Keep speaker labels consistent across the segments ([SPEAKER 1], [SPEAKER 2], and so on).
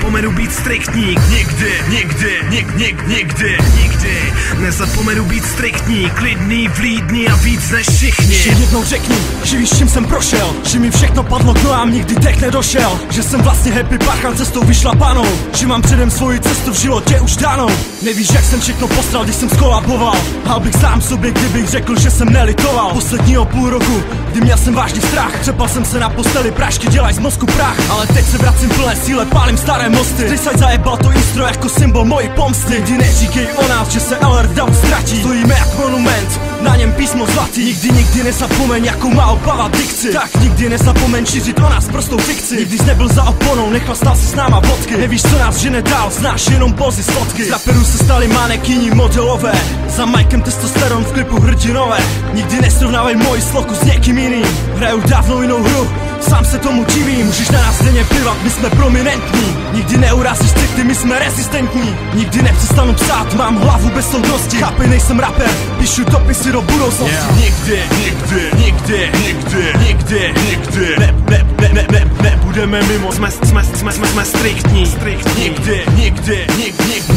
[SPEAKER 1] nezapomenu být striktní. Nikdy nezapomenu být striktní, klidný, vlídný a víc než všichni.
[SPEAKER 2] Že jednou řekni, že víš, čím jsem prošel, že mi všechno padlo k nohám, nikdy dech nedošel, že jsem vlastně happy páchan cestou vyšlapanou, že mám předem svoji cestu v životě už danou. Nevíš, jak jsem všechno postral, když jsem skolaboval, a bych sám sobě, kdybych řekl, že jsem nelitoval posledního půl roku, kdy měl jsem vážný strach. Třepal jsem se na posteli, prášky dělaj z mozku prach, ale teď se vracím plné síle, pálím staré mosty. Ty zajebal to intro jako symbol mojí pomsty. Nikdy neříkej o nás, že se LR Down ztratí, stojíme jak monument, na něm písmo zlatý. Nikdy nezapomeň, jakou má Opava dikci, tak nikdy nezapomeň šířit o nás prostou fikci. Nikdy jsi nebyl za oponou, nechlastal si s náma vodky, nevíš, co nás žene dál, znáš jenom pozy z fotky. Z raperů se stali manekyni modelové, za Mikem testosteron v klipu hrdinové. Nikdy nesrovnávej moji sloku s někým jiným, hraju dávno jinou hru, sám se tomu divím. Můžeš na nás denně plivat, my jsme prominentní, nikdy neurazíš city, my jsme rezistentní. Nikdy nepřestanu psát, mám hlavu bez soudnosti, chápej, nejsem rapper, píšu dopisy do budoucnosti.
[SPEAKER 1] Nikdy nebudeme mimo, jsme striktní.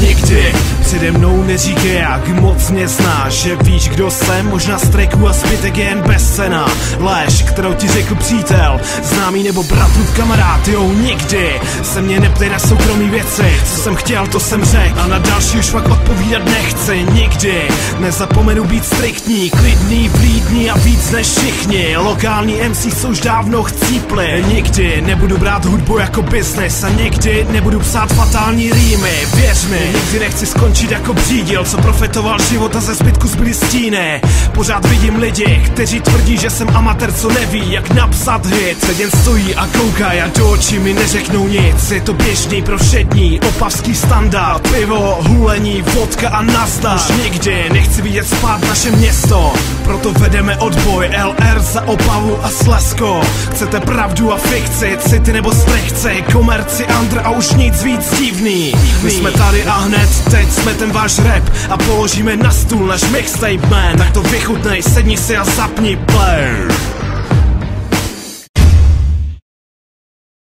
[SPEAKER 1] Nikdy přede mnou neříkej, jak moc mě znáš, že víš, kdo jsem, možná striku a zbytek jen bezcenná lež, kterou ti řekl přítel, známý nebo bratrův kamarád. Jo, nikdy se mě neptej na soukromý věci, co jsem chtěl, to jsem řekl, a na další už fakt odpovídat nechci. Nikdy nezapomenu být striktní, klidný, vlídný a víc než všichni. Lokální MC jsou už dávno chcípli. Nikdy nebudu brát hudbu jako business a nikdy nebudu psát fatální rýmy. Věř mi, nikdy nechci skončit jako břídil, co profetoval život a ze zbytku zbyly stíny. Pořád vidím lidi, kteří tvrdí, že jsem amatér, co neví, jak napsat hit. Jen stojí a koukají a do očí mi neřeknou nic. Je to běžný pro všední, opavský standard. Pivo, hulení, vodka a nazdar. Už nikdy nechci vidět spát naše město, proto vedeme odboj LR za Opavu a Slezsko. Chcete pravdu a fikci, city nebo strechci, komerci, under a už nic víc divný. My jsme tady a hned teď jsme ten váš rap a položíme na stůl náš mixtape man. Tak to vychutnej, sedni si a zapni play.